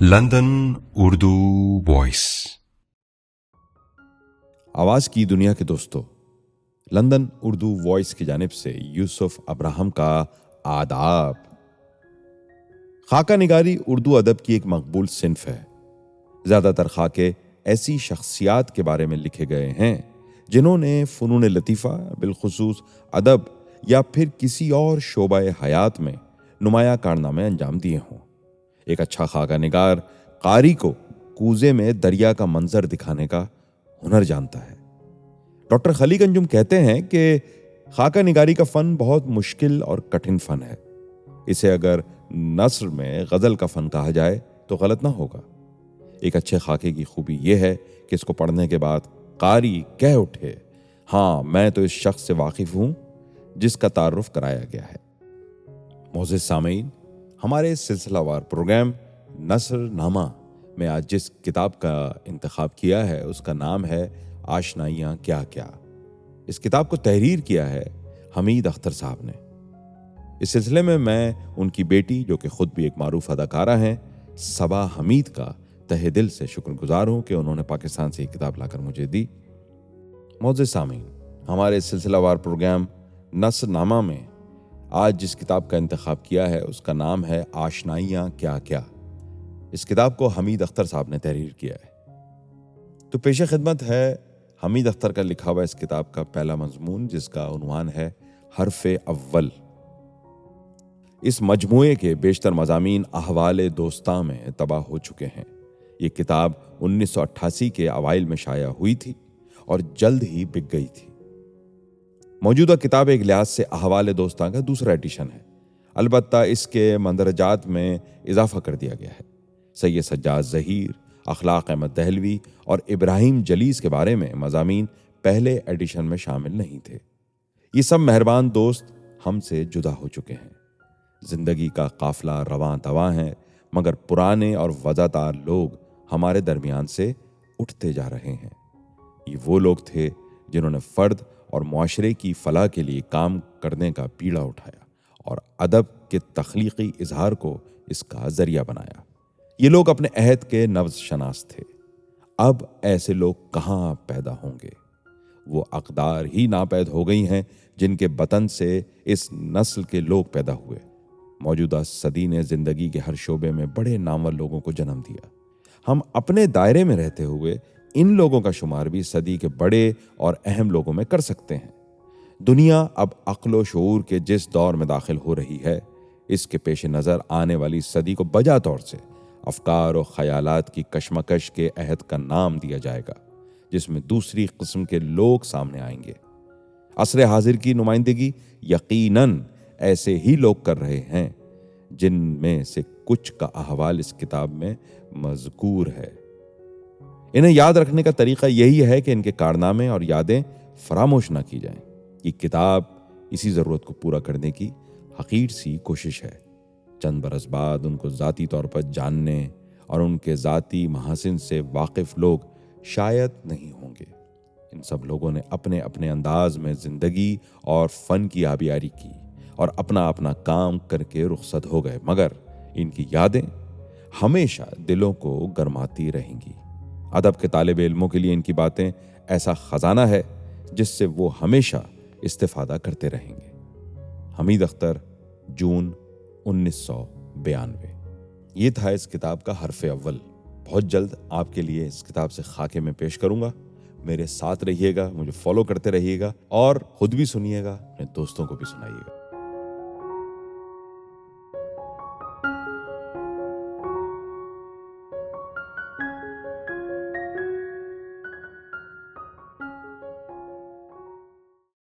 London Urdu voice. آواز کی دنیا کے دوستو، لندن اردو وائس کی جانب سے یوسف ابراہم کا آداب۔ خاکہ نگاری اردو ادب کی ایک مقبول صنف ہے۔ زیادہ تر خاکے ایسی شخصیات کے بارے میں لکھے گئے ہیں جنہوں نے فنون لطیفہ بالخصوص ادب یا پھر کسی اور شعبہ حیات میں نمایاں کارنامے انجام دیے ہوں۔ ایک اچھا خاکہ نگار قاری کو کوزے میں دریا کا منظر دکھانے کا ہنر جانتا ہے۔ ڈاکٹر خلیق انجم کہتے ہیں کہ خاکہ نگاری کا فن بہت مشکل اور کٹھن فن ہے۔ اسے اگر نثر میں غزل کا فن کہا جائے تو غلط نہ ہوگا۔ ایک اچھے خاکے کی خوبی یہ ہے کہ اس کو پڑھنے کے بعد قاری کہہ اٹھے، ہاں میں تو اس شخص سے واقف ہوں جس کا تعارف کرایا گیا ہے۔ معزز سامعین، ہمارے سلسلہ وار پروگرام نثر نامہ میں آج جس کتاب کا انتخاب کیا ہے اس کا نام ہے آشنائیاں کیا کیا۔ اس کتاب کو تحریر کیا ہے حمید اختر صاحب نے۔ اس سلسلے میں ان کی بیٹی جو کہ خود بھی ایک معروف اداکارہ ہیں، صبا حمید کا تہہ دل سے شکر گزار ہوں کہ انہوں نے پاکستان سے یہ کتاب لا کر مجھے دی۔ معزز سامعین، ہمارے سلسلہ وار پروگرام نثر نامہ میں آج جس کتاب کا انتخاب کیا ہے اس کا نام ہے آشنائیاں کیا کیا۔ اس کتاب کو حمید اختر صاحب نے تحریر کیا ہے۔ تو پیش خدمت ہے حمید اختر کا لکھا ہوا اس کتاب کا پہلا مضمون جس کا عنوان ہے حرف اول۔ اس مجموعے کے بیشتر مضامین احوال دوستاں میں تباہ ہو چکے ہیں۔ یہ کتاب 1988 کے اوائل میں شائع ہوئی تھی اور جلد ہی بک گئی تھی۔ موجودہ کتاب ایک لحاظ سے احوال دوستاں کا دوسرا ایڈیشن ہے، البتہ اس کے مندرجات میں اضافہ کر دیا گیا ہے۔ سید سجاد ظہیر، اخلاق احمد دہلوی اور ابراہیم جلیس کے بارے میں مضامین پہلے ایڈیشن میں شامل نہیں تھے۔ یہ سب مہربان دوست ہم سے جدا ہو چکے ہیں۔ زندگی کا قافلہ رواں دواں ہے، مگر پرانے اور وفادار لوگ ہمارے درمیان سے اٹھتے جا رہے ہیں۔ یہ وہ لوگ تھے جنہوں نے فرد اور معاشرے کی فلاح کے لیے کام کرنے کا بیڑا اٹھایا اور ادب کے تخلیقی اظہار کو اس کا ذریعہ بنایا۔ یہ لوگ اپنے عہد کے نبض شناس تھے۔ اب ایسے لوگ کہاں پیدا ہوں گے؟ وہ اقدار ہی ناپید ہو گئی ہیں جن کے بطن سے اس نسل کے لوگ پیدا ہوئے۔ موجودہ صدی نے زندگی کے ہر شعبے میں بڑے نامور لوگوں کو جنم دیا۔ ہم اپنے دائرے میں رہتے ہوئے ان لوگوں کا شمار بھی صدی کے بڑے اور اہم لوگوں میں کر سکتے ہیں۔ دنیا اب عقل و شعور کے جس دور میں داخل ہو رہی ہے، اس کے پیش نظر آنے والی صدی کو بجا طور سے افکار و خیالات کی کشمکش کے عہد کا نام دیا جائے گا، جس میں دوسری قسم کے لوگ سامنے آئیں گے۔ عصر حاضر کی نمائندگی یقیناً ایسے ہی لوگ کر رہے ہیں جن میں سے کچھ کا احوال اس کتاب میں مذکور ہے۔ انہیں یاد رکھنے کا طریقہ یہی ہے کہ ان کے کارنامے اور یادیں فراموش نہ کی جائیں۔ یہ کتاب اسی ضرورت کو پورا کرنے کی حقیر سی کوشش ہے۔ چند برس بعد ان کو ذاتی طور پر جاننے اور ان کے ذاتی محاسن سے واقف لوگ شاید نہیں ہوں گے۔ ان سب لوگوں نے اپنے اپنے انداز میں زندگی اور فن کی آبیاری کی اور اپنا اپنا کام کر کے رخصت ہو گئے، مگر ان کی یادیں ہمیشہ دلوں کو گرماتی رہیں گی۔ ادب کے طالب علموں کے لیے ان کی باتیں ایسا خزانہ ہے جس سے وہ ہمیشہ استفادہ کرتے رہیں گے۔ حمید اختر، جون 1992۔ یہ تھا اس کتاب کا حرف اول۔ بہت جلد آپ کے لیے اس کتاب سے خاکے میں پیش کروں گا۔ میرے ساتھ رہیے گا، مجھے فالو کرتے رہیے گا اور خود بھی سنیے گا، اپنے دوستوں کو بھی سنائیے گا۔